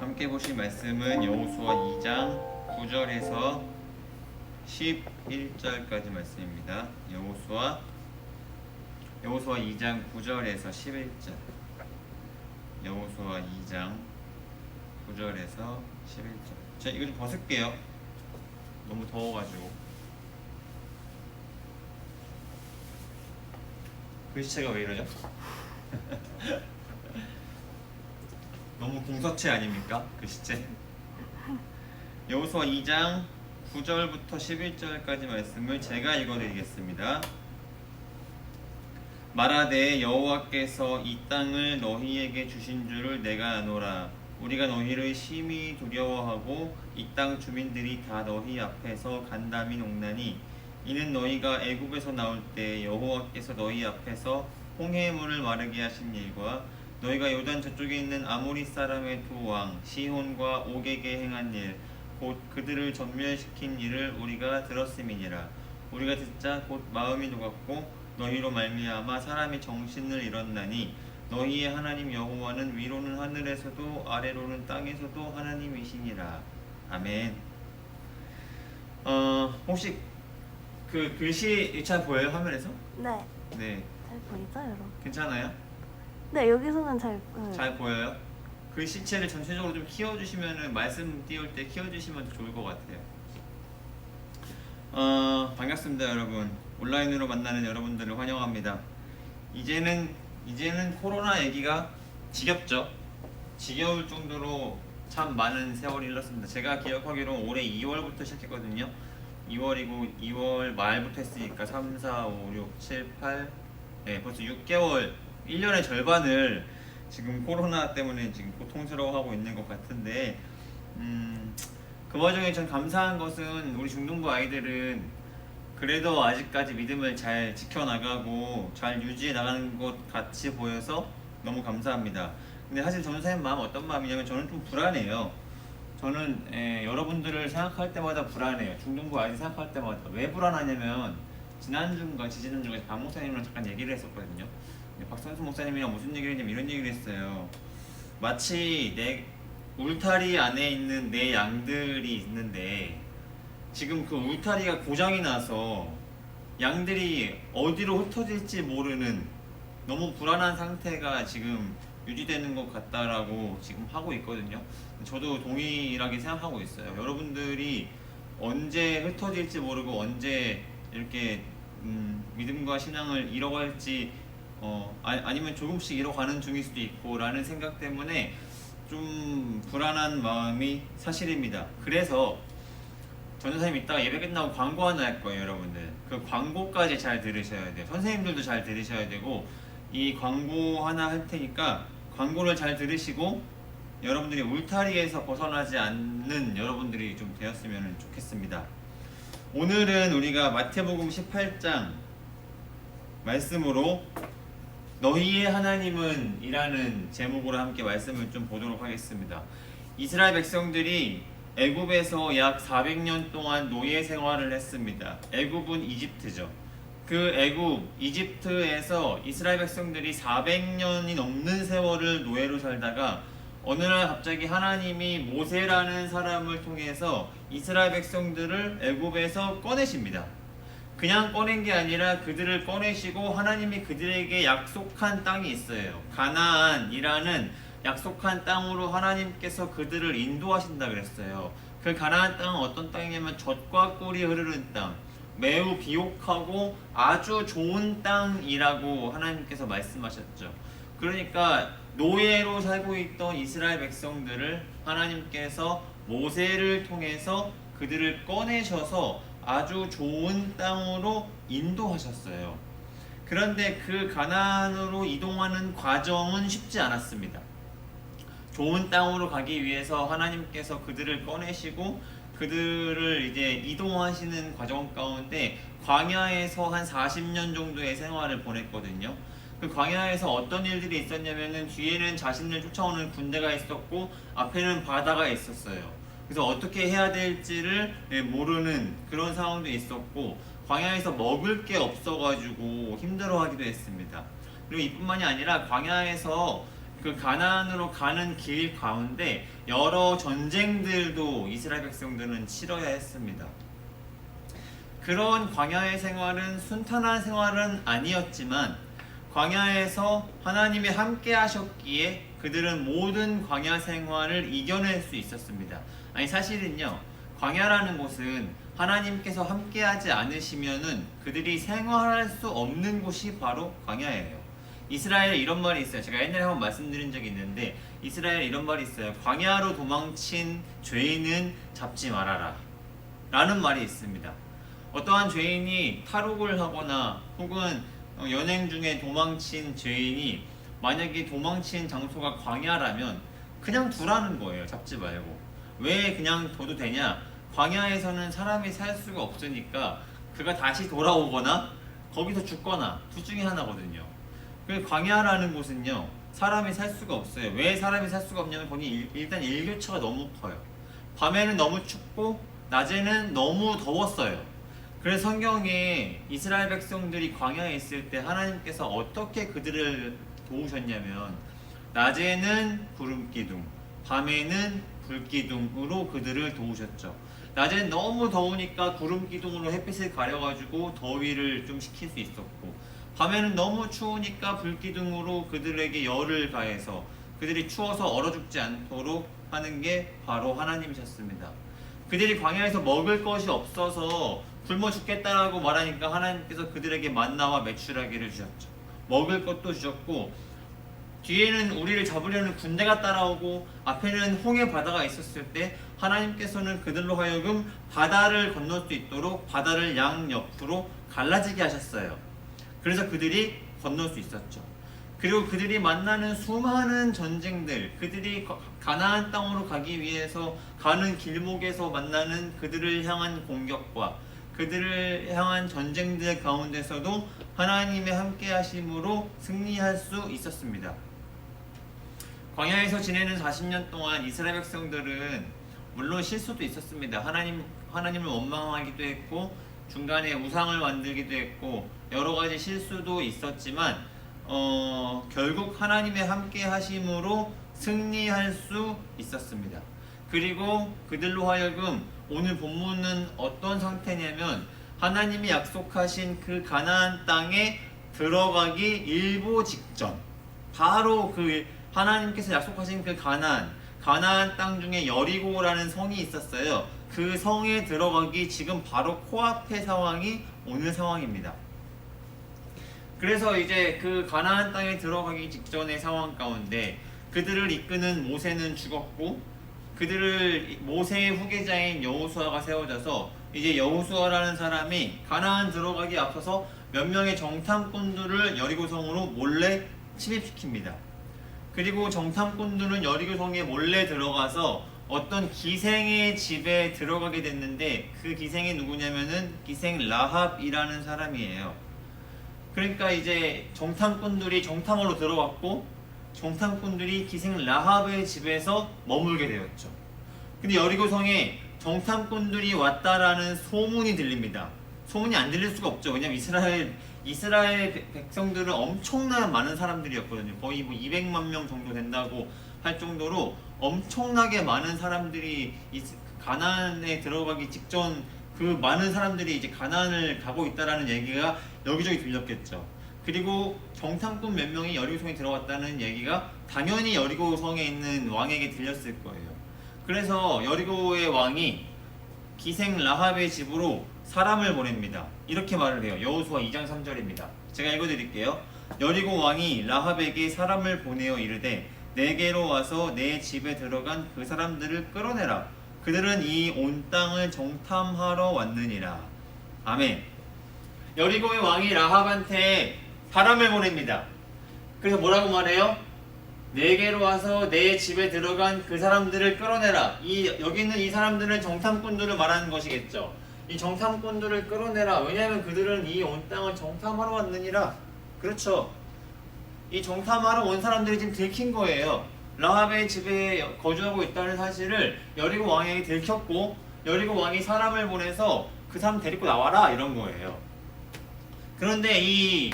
함께 보실 말씀은 여호수아 2장 9절에서 11절까지 말씀입니다. 여호수아 2장 9절에서 11절. 여호수아 2장 9절에서 11절. 자, 이거 좀 벗을게요. 너무 더워가지고. 글씨체가 왜 이러죠? 너무 궁서체 아닙니까? 글씨체. 여호수아 2장 9절부터 11절까지 말씀을 제가 읽어드리겠습니다. 말하되 여호와께서 이 땅을 너희에게 주신 줄을 내가 아노라. 우리가 너희를 심히 두려워하고 이 땅 주민들이 다 너희 앞에서 간담이 녹나니 이는 너희가 애굽에서 나올 때 여호와께서 너희 앞에서 홍해의 물을 마르게 하신 일과 너희가 요단 저쪽에 있는 아모리 사람의 두 왕 시혼과 옥에게 행한 일 곧 그들을 전멸시킨 일을 우리가 들었음이니라. 우리가 듣자 곧 마음이 녹았고 너희로 말미암아 사람이 정신을 잃었나니 너희의 하나님 여호와는 위로는 하늘에서도 아래로는 땅에서도 하나님이시니라. 아멘. 혹시 그 글씨 잘 보여요, 화면에서? 네. 네. 잘 보이죠, 여러분? 괜찮아요? 네, 여기서는 잘 보여요. 잘 보여요? 글씨체를 전체적으로 좀 키워주시면은 말씀 띄울 때 키워주시면 더 좋을 것 같아요. 반갑습니다, 여러분. 온라인으로 만나는 여러분들을 환영합니다. 이제는 코로나 얘기가 지겹죠. 지겨울 정도로 참 많은 세월이 흘렀습니다. 제가 기억하기로는 올해 2월부터 시작했거든요. 2월이고 2월 말부터 했으니까 3, 4, 5, 6, 7, 8 네, 벌써 6개월 1년의 절반을 지금 코로나 때문에 지금 고통스러워하고 있는 것 같은데 그 와중에 전 감사한 것은 우리 중등부 아이들은 그래도 아직까지 믿음을 잘 지켜나가고 잘 유지해 나가는 것 같이 보여서 너무 감사합니다. 근데 사실 전사님 마음 어떤 마음이냐면 저는 좀 불안해요. 저는 여러분들을 생각할 때마다 불안해요. 중등부 아이들 생각할 때마다. 왜 불안하냐면 지난주인가 지지난주가 박 목사님이랑 잠깐 얘기를 했었거든요. 박선수 목사님이랑 무슨 얘기를 했냐면 이런 얘기를 했어요. 마치 내 울타리 안에 있는 내 양들이 있는데 지금 그 울타리가 고장이 나서 양들이 어디로 흩어질지 모르는 너무 불안한 상태가 지금 유지되는 것 같다라고 지금 하고 있거든요. 저도 동일하게 생각하고 있어요. 여러분들이 언제 흩어질지 모르고 언제 이렇게 믿음과 신앙을 잃어갈지 아니면 조금씩 잃어가는 중일 수도 있고 라는 생각 때문에 좀 불안한 마음이 사실입니다. 그래서 전도사님 이따가 예배 끝나고 광고 하나 할 거예요, 여러분들. 그 광고까지 잘 들으셔야 돼요. 선생님들도 잘 들으셔야 되고 이 광고 하나 할 테니까 광고를 잘 들으시고 여러분들이 울타리에서 벗어나지 않는 여러분들이 좀 되었으면 좋겠습니다. 오늘은 우리가 마태복음 18장 말씀으로 너희의 하나님은 이라는 제목으로 함께 말씀을 좀 보도록 하겠습니다. 이스라엘 백성들이 애굽에서 약 400년 동안 노예 생활을 했습니다. 애굽은 이집트죠. 그 이집트에서 이스라엘 백성들이 400년이 넘는 세월을 노예로 살다가 어느 날 갑자기 하나님이 모세라는 사람을 통해서 이스라엘 백성들을 애굽에서 꺼내십니다. 그냥 꺼낸 게 아니라 그들을 꺼내시고 하나님이 그들에게 약속한 땅이 있어요. 가나안이라는 약속한 땅으로 하나님께서 그들을 인도하신다 그랬어요. 그 가나안 땅은 어떤 땅이냐면 젖과 꿀이 흐르는 땅, 매우 비옥하고 아주 좋은 땅이라고 하나님께서 말씀하셨죠. 그러니까 노예로 살고 있던 이스라엘 백성들을 하나님께서 모세를 통해서 그들을 꺼내셔서 아주 좋은 땅으로 인도하셨어요. 그런데 그 가나안으로 이동하는 과정은 쉽지 않았습니다. 좋은 땅으로 가기 위해서 하나님께서 그들을 꺼내시고 그들을 이제 이동하시는 과정 가운데 광야에서 한 40년 정도의 생활을 보냈거든요. 그 광야에서 어떤 일들이 있었냐면은 뒤에는 자신을 쫓아오는 군대가 있었고 앞에는 바다가 있었어요. 그래서 어떻게 해야 될지를 모르는 그런 상황도 있었고 광야에서 먹을 게 없어가지고 힘들어하기도 했습니다. 그리고 이뿐만이 아니라 광야에서 그 가나안으로 가는 길 가운데 여러 전쟁들도 이스라엘 백성들은 치러야 했습니다. 그런 광야의 생활은 순탄한 생활은 아니었지만 광야에서 하나님이 함께 하셨기에 그들은 모든 광야 생활을 이겨낼 수 있었습니다. 아니 사실은요, 광야라는 곳은 하나님께서 함께 하지 않으시면은 그들이 생활할 수 없는 곳이 바로 광야예요. 이스라엘에 이런 말이 있어요. 제가 옛날에 한번 말씀드린 적이 있는데 이스라엘에 이런 말이 있어요. 광야로 도망친 죄인은 잡지 말아라 라는 말이 있습니다. 어떠한 죄인이 탈옥을 하거나 혹은 연행 중에 도망친 죄인이 만약에 도망친 장소가 광야라면 그냥 두라는 거예요. 잡지 말고. 왜 그냥 둬도 되냐? 광야에서는 사람이 살 수가 없으니까 그가 다시 돌아오거나 거기서 죽거나 둘 중에 하나거든요. 그 광야라는 곳은요, 사람이 살 수가 없어요. 왜 사람이 살 수가 없냐면 거기 일단 일교차가 너무 커요. 밤에는 너무 춥고 낮에는 너무 더웠어요. 그래서 성경에 이스라엘 백성들이 광야에 있을 때 하나님께서 어떻게 그들을 도우셨냐면 낮에는 구름 기둥, 밤에는 불 기둥으로 그들을 도우셨죠. 낮에는 너무 더우니까 구름 기둥으로 햇빛을 가려가지고 더위를 좀 식힐 수 있었고, 밤에는 너무 추우니까 불 기둥으로 그들에게 열을 가해서 그들이 추워서 얼어 죽지 않도록 하는 게 바로 하나님이셨습니다. 그들이 광야에서 먹을 것이 없어서 굶어 죽겠다라고 말하니까 하나님께서 그들에게 만나와 메추라기를 주셨죠. 먹을 것도 주셨고, 뒤에는 우리를 잡으려는 군대가 따라오고 앞에는 홍해 바다가 있었을 때 하나님께서는 그들로 하여금 바다를 건널 수 있도록 바다를 양옆으로 갈라지게 하셨어요. 그래서 그들이 건널 수 있었죠. 그리고 그들이 만나는 수많은 전쟁들, 그들이 가나안 땅으로 가기 위해서 가는 길목에서 만나는 그들을 향한 공격과 그들을 향한 전쟁들 가운데서도 하나님의 함께 하심으로 승리할 수 있었습니다. 광야에서 지내는 40년 동안 이스라엘 백성들은 물론 실수도 있었습니다. 하나님을 원망하기도 했고 중간에 우상을 만들기도 했고 여러 가지 실수도 있었지만 결국 하나님의 함께 하심으로 승리할 수 있었습니다. 그리고 그들로 하여금 오늘 본문은 어떤 상태냐면 하나님이 약속하신 그 가나안 땅에 들어가기 일보 직전, 바로 그 하나님께서 약속하신 그 가나안 땅 중에 여리고라는 성이 있었어요. 그 성에 들어가기 지금 바로 코앞의 상황이 오늘 상황입니다. 그래서 이제 그 가나안 땅에 들어가기 직전의 상황 가운데 그들을 이끄는 모세는 죽었고 모세의 후계자인 여호수아가 세워져서 이제 여호수아라는 사람이 가나안 들어가기 앞서서 몇 명의 정탐꾼들을 여리고성으로 몰래 침입시킵니다. 그리고 정탐꾼들은 여리고성에 몰래 들어가서 어떤 기생의 집에 들어가게 됐는데 그 기생이 누구냐면은 기생 라합이라는 사람이에요. 그러니까 이제 정탐꾼들이 정탐하러 들어갔고 정탐꾼들이 기생 라합의 집에서 머물게 되었죠. 근데 여리고성에 정탐꾼들이 왔다라는 소문이 들립니다. 소문이 안 들릴 수가 없죠. 왜냐면 이스라엘 백성들은 엄청나게 많은 사람들이었거든요. 거의 뭐 200만 명 정도 된다고 할 정도로 엄청나게 많은 사람들이 가나안에 들어가기 직전 그 많은 사람들이 이제 가나안을 가고 있다라는 얘기가 여기저기 들렸겠죠. 그리고 정탐꾼 몇 명이 여리고성에 들어갔다는 얘기가 당연히 여리고성에 있는 왕에게 들렸을 거예요. 그래서 여리고의 왕이 기생 라합의 집으로 사람을 보냅니다. 이렇게 말을 해요. 여호수아 2장 3절입니다. 제가 읽어드릴게요. 여리고 왕이 라합에게 사람을 보내어 이르되 내게로 와서 내 집에 들어간 그 사람들을 끌어내라. 그들은 이 온 땅을 정탐하러 왔느니라. 아멘. 여리고의 왕이 라합한테 사람을 보냅니다. 그래서 뭐라고 말해요? 내게로 와서 내 집에 들어간 그 사람들을 끌어내라. 여기 있는 이 사람들은 정탐꾼들을 말하는 것이겠죠. 이 정탐꾼들을 끌어내라. 왜냐하면 그들은 이 온 땅을 정탐하러 왔느니라. 그렇죠. 이 정탐하러 온 사람들이 지금 들킨 거예요. 라합의 집에 거주하고 있다는 사실을 여리고 왕에게 들켰고 여리고 왕이 사람을 보내서 그 사람 데리고 나와라 이런 거예요. 그런데 이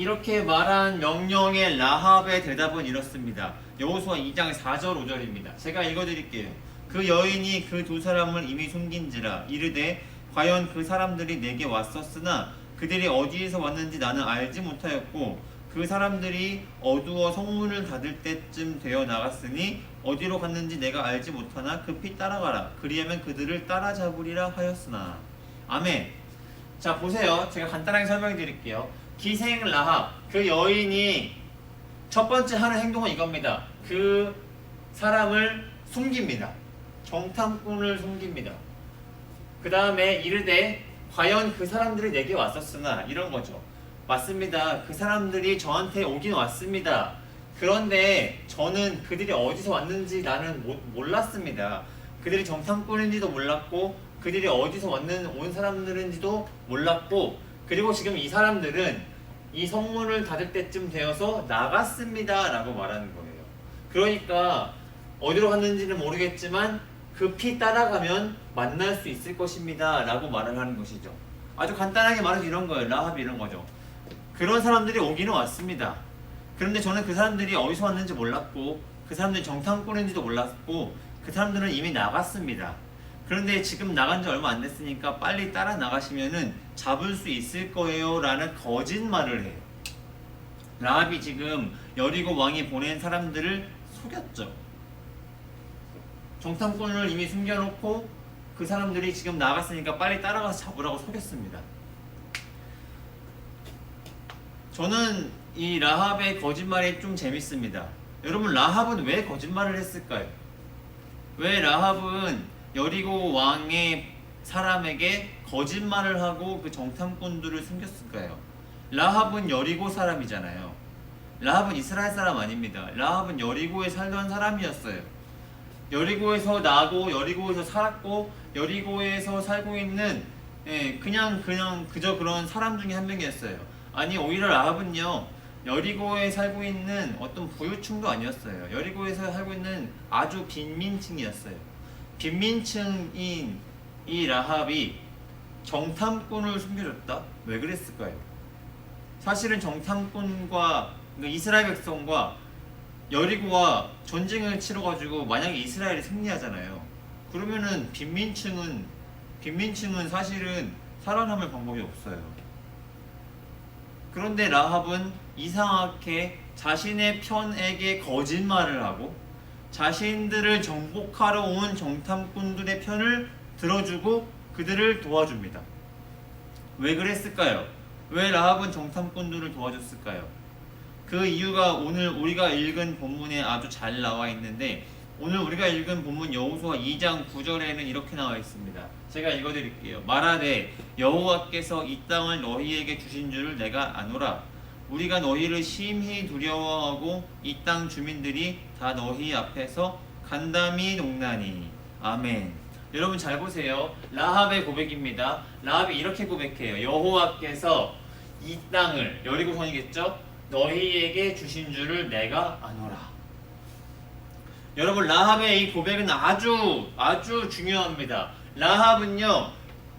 이렇게 말한 명령의 라합의 대답은 이렇습니다. 여호수아 2장 4절 5절입니다. 제가 읽어드릴게요. 그 여인이 그 두 사람을 이미 숨긴지라 이르되 과연 그 사람들이 내게 왔었으나 그들이 어디에서 왔는지 나는 알지 못하였고 그 사람들이 어두워 성문을 닫을 때쯤 되어 나갔으니 어디로 갔는지 내가 알지 못하나 급히 따라가라. 그리하면 그들을 따라잡으리라 하였으나. 아멘. 자 보세요. 제가 간단하게 설명해 드릴게요. 기생 라합 그 여인이 첫 번째 하는 행동은 이겁니다. 그 사람을 숨깁니다. 정탐꾼을 숨깁니다. 그 다음에 이르되 과연 그 사람들이 내게 왔었으나 이런 거죠. 맞습니다. 그 사람들이 저한테 오긴 왔습니다. 그런데 저는 그들이 어디서 왔는지 나는 몰랐습니다. 그들이 정탐꾼인지도 몰랐고 그들이 어디서 온 사람들인지도 몰랐고 그리고 지금 이 사람들은 이 성문을 닫을 때쯤 되어서 나갔습니다 라고 말하는 거예요. 그러니까 어디로 갔는지는 모르겠지만 급히 따라가면 만날 수 있을 것입니다 라고 말을 하는 것이죠. 아주 간단하게 말해서 이런 거예요. 라합이 이런 거죠. 그런 사람들이 오기는 왔습니다. 그런데 저는 그 사람들이 어디서 왔는지 몰랐고 그 사람들이 정탐꾼인지도 몰랐고 그 사람들은 이미 나갔습니다. 그런데 지금 나간 지 얼마 안 됐으니까 빨리 따라 나가시면은 잡을 수 있을 거예요 라는 거짓말을 해요. 라합이 지금 여리고 왕이 보낸 사람들을 속였죠. 정탐꾼을 이미 숨겨놓고 그 사람들이 지금 나갔으니까 빨리 따라가서 잡으라고 속였습니다. 저는 이 라합의 거짓말이 좀 재밌습니다. 여러분 라합은 왜 거짓말을 했을까요? 왜 라합은 여리고 왕의 사람에게 거짓말을 하고 그 정탐꾼들을 숨겼을까요? 라합은 여리고 사람이잖아요. 라합은 이스라엘 사람 아닙니다. 라합은 여리고에 살던 사람이었어요. 여리고에서 나고 여리고에서 살았고 여리고에서 살고 있는 그냥 그저 그런 사람 중에 한 명이었어요. 아니 오히려 라합은요 여리고에 살고 있는 어떤 부유층도 아니었어요. 여리고에서 살고 있는 아주 빈민층이었어요. 빈민층인 이 라합이 정탐꾼을 숨겨줬다? 왜 그랬을까요? 사실은 정탐꾼과 이스라엘 백성과 여리고와 전쟁을 치러가지고 만약에 이스라엘이 승리하잖아요. 그러면은 빈민층은 사실은 살아남을 방법이 없어요. 그런데 라합은 이상하게 자신의 편에게 거짓말을 하고 자신들을 정복하러 온 정탐꾼들의 편을 들어주고 그들을 도와줍니다. 왜 그랬을까요? 왜 라합은 정탐꾼들을 도와줬을까요? 그 이유가 오늘 우리가 읽은 본문에 아주 잘 나와 있는데 오늘 우리가 읽은 본문 여호수아 2장 9절에는 이렇게 나와 있습니다. 제가 읽어드릴게요. 말하되 여호와께서 이 땅을 너희에게 주신 줄을 내가 아노라. 우리가 너희를 심히 두려워하고 이 땅 주민들이 다 너희 앞에서 간담이 농나니. 아멘. 여러분 잘 보세요. 라합의 고백입니다. 라합이 이렇게 고백해요. 여호와께서 이 땅을 여리고성이겠죠? 너희에게 주신 줄을 내가 아노라. 여러분 라합의 이 고백은 아주 중요합니다. 라합은요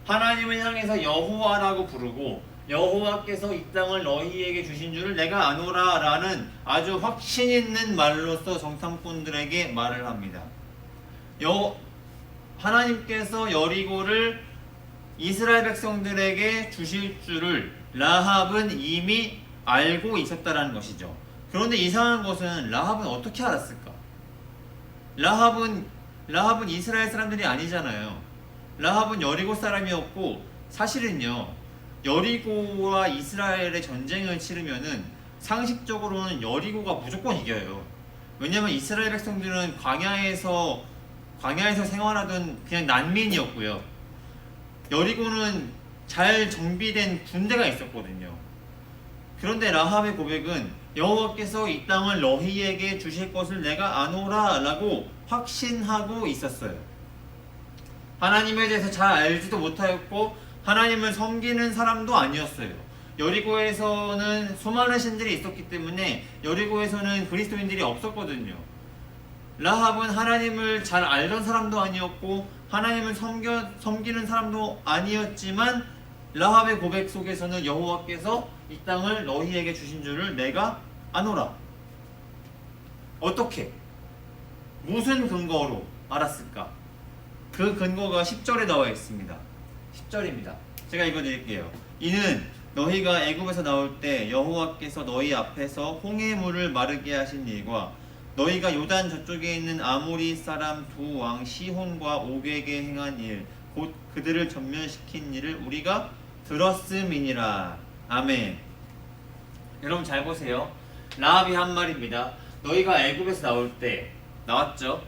하나님을 향해서 여호와라고 부르고 여호와께서 이 땅을 너희에게 주신 줄을 내가 아노라 라는 아주 확신 있는 말로서 정탐꾼들에게 말을 합니다. 하나님께서 여리고를 이스라엘 백성들에게 주실 줄을 라합은 이미 알고 있었다라는 것이죠. 그런데 이상한 것은 라합은 어떻게 알았을까? 라합은 이스라엘 사람들이 아니잖아요. 라합은 여리고 사람이었고 사실은요 여리고와 이스라엘의 전쟁을 치르면은 상식적으로는 여리고가 무조건 이겨요. 왜냐면 이스라엘 백성들은 광야에서 생활하던 그냥 난민이었고요. 여리고는 잘 정비된 군대가 있었거든요. 그런데 라합의 고백은 여호와께서 이 땅을 너희에게 주실 것을 내가 아노라 라고 확신하고 있었어요. 하나님에 대해서 잘 알지도 못하였고 하나님을 섬기는 사람도 아니었어요. 여리고에서는 수많은 신들이 있었기 때문에 여리고에서는 그리스도인들이 없었거든요. 라합은 하나님을 잘 알던 사람도 아니었고 하나님을 섬기는 사람도 아니었지만 라합의 고백 속에서는 여호와께서 이 땅을 너희에게 주신 줄을 내가 아노라. 어떻게? 무슨 근거로 알았을까? 그 근거가 10절에 나와 있습니다. 10절입니다. 제가 읽어드릴게요. 이는 너희가 애굽에서 나올 때 여호와께서 너희 앞에서 홍해 물을 마르게 하신 일과 너희가 요단 저쪽에 있는 아모리 사람 두 왕 시혼과 옥에게 행한 일, 곧 그들을 전면시킨 일을 우리가 들었음이니라. 아멘. 여러분 잘 보세요. 라합이 한 말입니다. 너희가 애굽에서 나올 때 나왔죠?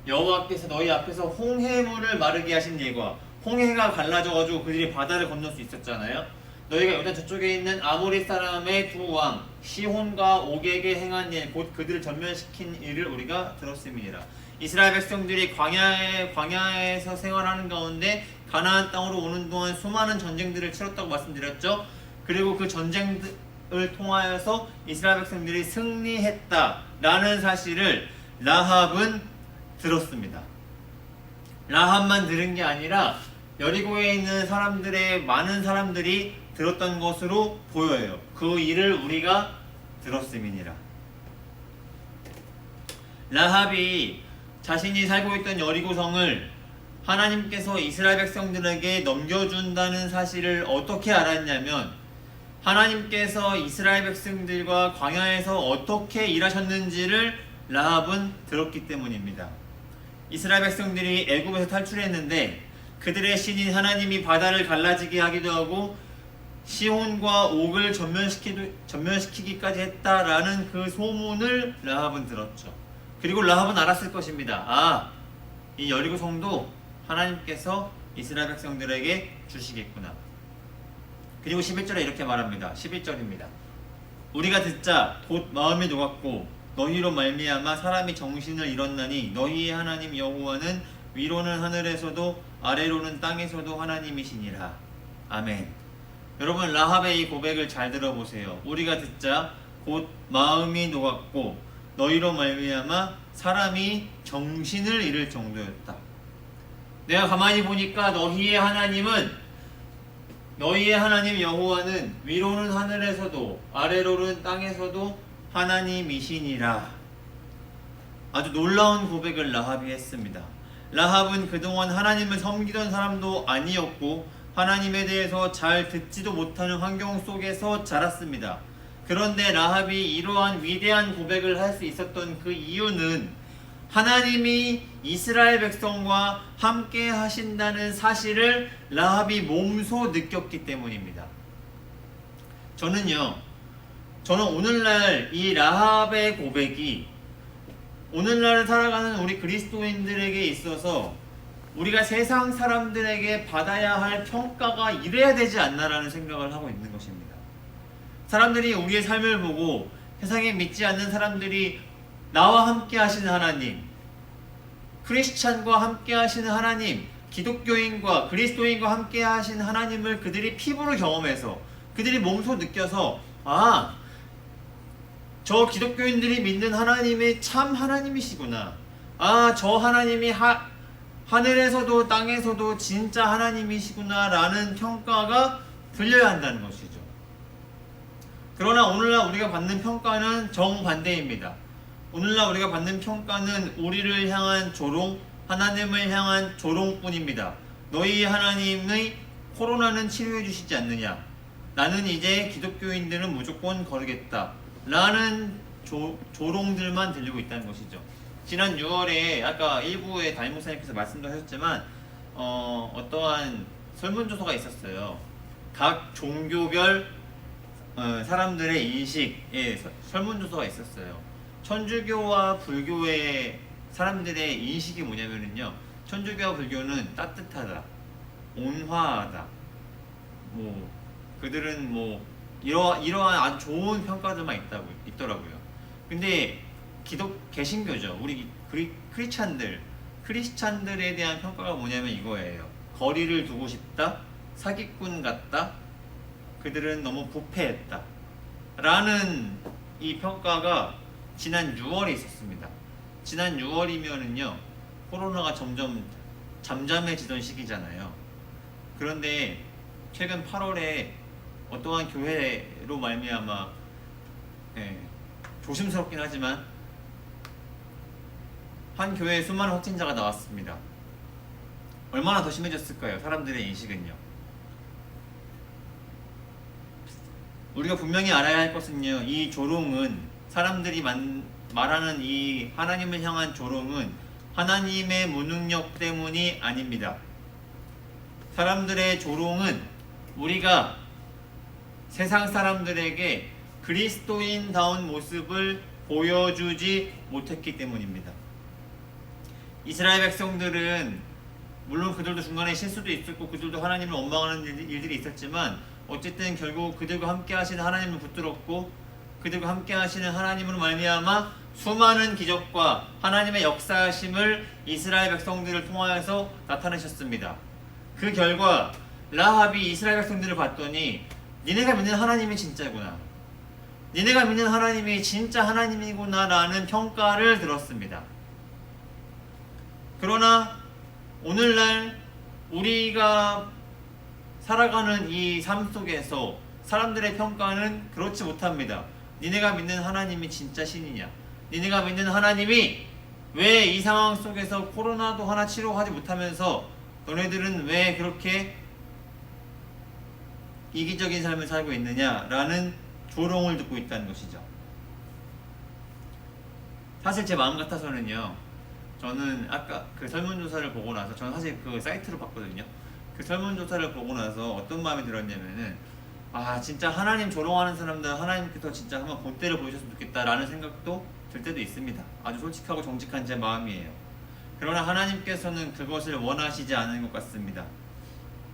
여호와께서 너희 앞에서 홍해물을 마르게 하신 일과 홍해가 갈라져가지고 그들이 바다를 건널 수 있었잖아요. 너희가 요단 저쪽에 있는 아모리 사람의 두 왕 시혼과 옥에게 행한 일, 곧 그들을 전면시킨 일을 우리가 들었음이니라. 이스라엘 백성들이 광야에서 생활하는 가운데 가나안 땅으로 오는 동안 수많은 전쟁들을 치렀다고 말씀드렸죠. 그리고 그 전쟁을 통하여서 이스라엘 백성들이 승리했다라는 사실을 라합은 들었습니다. 라합만 들은 게 아니라 여리고에 있는 많은 사람들이 들었던 것으로 보여요. 그 일을 우리가 들었음이니라. 라합이 자신이 살고 있던 여리고성을 하나님께서 이스라엘 백성들에게 넘겨준다는 사실을 어떻게 알았냐면 하나님께서 이스라엘 백성들과 광야에서 어떻게 일하셨는지를 라합은 들었기 때문입니다. 이스라엘 백성들이 애굽에서 탈출했는데 그들의 신인 하나님이 바다를 갈라지게 하기도 하고 시온과 옥을 전면시키기까지 했다라는 그 소문을 라합은 들었죠. 그리고 라합은 알았을 것입니다. 이 여리고 성도 하나님께서 이스라엘 백성들에게 주시겠구나. 그리고 11절에 이렇게 말합니다. 11절입니다. 우리가 듣자 곧 마음이 녹았고 너희로 말미암아 사람이 정신을 잃었나니 너희의 하나님 여호와는 위로는 하늘에서도 아래로는 땅에서도 하나님이시니라. 아멘. 여러분 라합의 이 고백을 잘 들어보세요. 우리가 듣자 곧 마음이 녹았고 너희로 말미암아 사람이 정신을 잃을 정도였다. 내가 가만히 보니까 너희의 하나님 여호와는 위로는 하늘에서도 아래로는 땅에서도 하나님이시니라. 아주 놀라운 고백을 라합이 했습니다. 라합은 그동안 하나님을 섬기던 사람도 아니었고 하나님에 대해서 잘 듣지도 못하는 환경 속에서 자랐습니다. 그런데 라합이 이러한 위대한 고백을 할 수 있었던 그 이유는 하나님이 이스라엘 백성과 함께 하신다는 사실을 라합이 몸소 느꼈기 때문입니다. 저는 오늘날 이 라합의 고백이 오늘날 살아가는 우리 그리스도인들에게 있어서 우리가 세상 사람들에게 받아야 할 평가가 이래야 되지 않나라는 생각을 하고 있는 것입니다. 사람들이 우리의 삶을 보고 세상에 믿지 않는 사람들이 나와 함께 하시는 하나님, 크리스찬과 함께 하시는 하나님, 기독교인과 그리스도인과 함께 하시는 하나님을 그들이 피부로 경험해서 그들이 몸소 느껴서 저 기독교인들이 믿는 하나님이 참 하나님이시구나. 저 하나님이 하늘에서도 땅에서도 진짜 하나님이시구나 라는 평가가 들려야 한다는 것이죠. 그러나 오늘날 우리가 받는 평가는 정반대입니다. 오늘날 우리가 받는 평가는 우리를 향한 조롱, 하나님을 향한 조롱뿐입니다. 너희 하나님의 코로나는 치료해 주시지 않느냐? 나는 이제 기독교인들은 무조건 거르겠다 라는 조롱들만 들리고 있다는 것이죠. 지난 6월에 아까 일부에 담임 목사님께서 말씀도 하셨지만 어떠한 설문조사가 있었어요. 각 종교별 사람들의 인식에 설문조사가 있었어요. 천주교와 불교의 사람들의 인식이 뭐냐면요, 천주교와 불교는 따뜻하다, 온화하다, 그들은 이러한 아주 좋은 평가들만 있더라고요. 근데 개신교죠. 우리 크리스찬들에 대한 평가가 뭐냐면 이거예요. 거리를 두고 싶다, 사기꾼 같다, 그들은 너무 부패했다 라는 이 평가가 지난 6월에 있었습니다. 지난 6월이면은요 코로나가 점점 잠잠해지던 시기잖아요. 그런데 최근 8월에 어떠한 교회로 말미암아 조심스럽긴 하지만 한 교회에 수많은 확진자가 나왔습니다. 얼마나 더 심해졌을까요? 사람들의 인식은요. 우리가 분명히 알아야 할 것은요, 이 조롱은 사람들이 말하는 이 하나님을 향한 조롱은 하나님의 무능력 때문이 아닙니다. 사람들의 조롱은 우리가 세상 사람들에게 그리스도인다운 모습을 보여주지 못했기 때문입니다. 이스라엘 백성들은 물론 그들도 중간에 실수도 있었고 그들도 하나님을 원망하는 일들이 있었지만 어쨌든 결국 그들과 함께 하시는 하나님을 붙들었고 그들과 함께 하시는 하나님으로 말미암아 수많은 기적과 하나님의 역사하심을 이스라엘 백성들을 통하여서 나타내셨습니다. 그 결과 라합이 이스라엘 백성들을 봤더니 니네가 믿는 하나님이 진짜구나, 니네가 믿는 하나님이 진짜 하나님이구나 라는 평가를 들었습니다. 그러나 오늘날 우리가 살아가는 이 삶 속에서 사람들의 평가는 그렇지 못합니다. 니네가 믿는 하나님이 진짜 신이냐? 니네가 믿는 하나님이 왜 이 상황 속에서 코로나도 하나 치료하지 못하면서 너네들은 왜 그렇게 이기적인 삶을 살고 있느냐라는 조롱을 듣고 있다는 것이죠. 사실 제 마음 같아서는요, 저는 아까 그 설문조사를 보고 나서, 저는 사실 그 사이트로 봤거든요. 그 설문조사를 보고 나서 어떤 마음이 들었냐면은, 아 진짜 하나님 조롱하는 사람들 하나님께서 진짜 한번 본때를 보여줬으면 좋겠다라는 생각도 들 때도 있습니다. 아주 솔직하고 정직한 제 마음이에요. 그러나 하나님께서는 그것을 원하시지 않은 것 같습니다.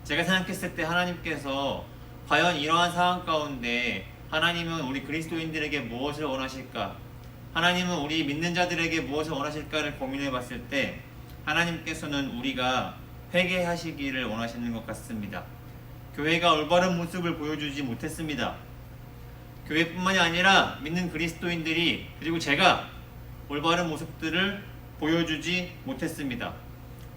제가 생각했을 때 하나님께서 과연 이러한 상황 가운데 하나님은 우리 그리스도인들에게 무엇을 원하실까? 하나님은 우리 믿는 자들에게 무엇을 원하실까를 고민해 봤을 때 하나님께서는 우리가 회개하시기를 원하시는 것 같습니다. 교회가 올바른 모습을 보여주지 못했습니다. 교회뿐만이 아니라 믿는 그리스도인들이, 그리고 제가 올바른 모습들을 보여주지 못했습니다.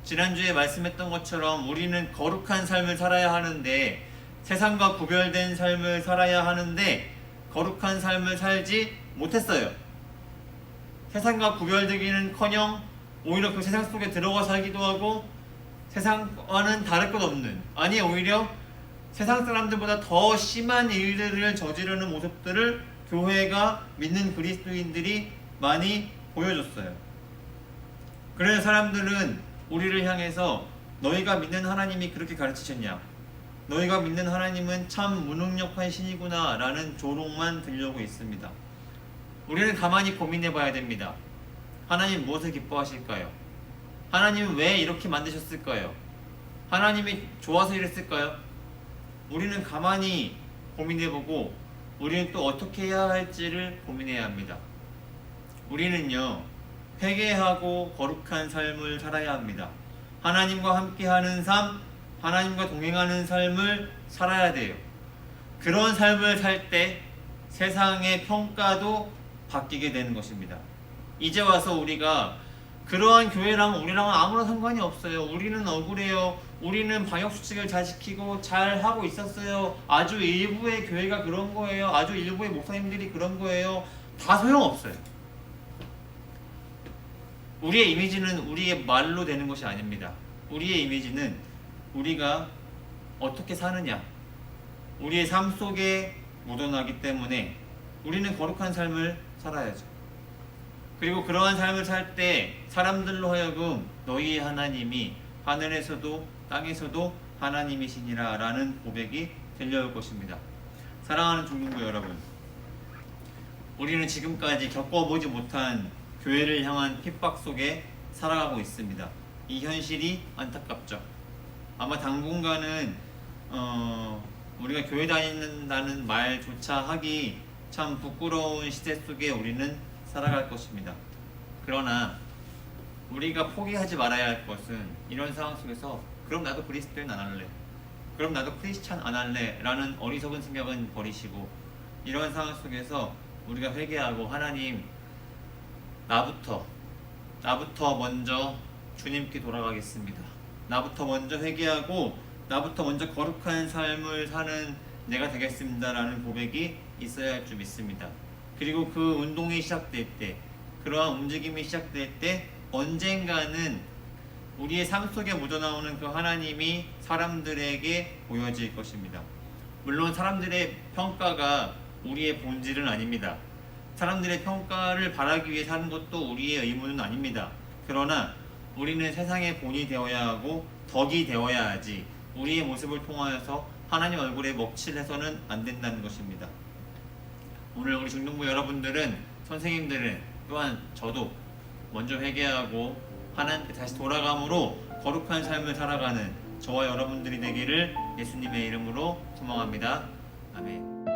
지난주에 말씀했던 것처럼 우리는 거룩한 삶을 살아야 하는데, 세상과 구별된 삶을 살아야 하는데 거룩한 삶을 살지 못했어요. 세상과 구별되기는커녕 오히려 그 세상 속에 들어가 살기도 하고 세상과는 다를 것 없는, 아니 오히려 세상 사람들보다 더 심한 일들을 저지르는 모습들을 교회가 믿는 그리스도인들이 많이 보여줬어요. 그래서 사람들은 우리를 향해서 너희가 믿는 하나님이 그렇게 가르치셨냐? 너희가 믿는 하나님은 참 무능력한 신이구나 라는 조롱만 들려오고 있습니다. 우리는 가만히 고민해 봐야 됩니다. 하나님 무엇을 기뻐하실까요? 하나님은 왜 이렇게 만드셨을까요? 하나님이 좋아서 이랬을까요? 우리는 가만히 고민해보고 우리는 또 어떻게 해야 할지를 고민해야 합니다. 우리는요, 회개하고 거룩한 삶을 살아야 합니다. 하나님과 함께하는 삶, 하나님과 동행하는 삶을 살아야 돼요. 그런 삶을 살 때 세상의 평가도 바뀌게 되는 것입니다. 이제 와서 우리가 그러한 교회랑 우리랑은 아무런 상관이 없어요. 우리는 억울해요. 우리는 방역수칙을 잘 지키고 잘 하고 있었어요. 아주 일부의 교회가 그런 거예요. 아주 일부의 목사님들이 그런 거예요. 다 소용없어요. 우리의 이미지는 우리의 말로 되는 것이 아닙니다. 우리의 이미지는 우리가 어떻게 사느냐, 우리의 삶 속에 묻어나기 때문에 우리는 거룩한 삶을 살아야죠. 그리고 그러한 삶을 살 때 사람들로 하여금 너희의 하나님이 하늘에서도 땅에서도 하나님이시니라 라는 고백이 들려올 것입니다. 사랑하는 중등부 여러분, 우리는 지금까지 겪어보지 못한 교회를 향한 핍박 속에 살아가고 있습니다. 이 현실이 안타깝죠. 아마 당분간은 우리가 교회 다닌다는 말조차 하기 참 부끄러운 시대 속에 우리는 살아갈 것입니다. 그러나 우리가 포기하지 말아야 할 것은 이런 상황 속에서 그럼 나도 그리스도인 안 할래, 그럼 나도 크리스찬 안 할래 라는 어리석은 생각은 버리시고, 이런 상황 속에서 우리가 회개하고 하나님, 나부터 먼저 주님께 돌아가겠습니다. 나부터 먼저 회개하고 나부터 먼저 거룩한 삶을 사는 내가 되겠습니다라는 고백이 있어야 할 줄 믿습니다. 그리고 그 운동이 시작될 때, 그러한 움직임이 시작될 때 언젠가는 우리의 삶 속에 묻어나오는 그 하나님이 사람들에게 보여질 것입니다. 물론 사람들의 평가가 우리의 본질은 아닙니다. 사람들의 평가를 바라기 위해 사는 것도 우리의 의무는 아닙니다. 그러나 우리는 세상의 본이 되어야 하고 덕이 되어야 하지, 우리의 모습을 통하여서 하나님 얼굴에 먹칠해서는 안 된다는 것입니다. 오늘 우리 중등부 여러분들은, 선생님들은, 또한 저도 먼저 회개하고 하나님께 다시 돌아감으로 거룩한 삶을 살아가는 저와 여러분들이 되기를 예수님의 이름으로 소망합니다. 아멘.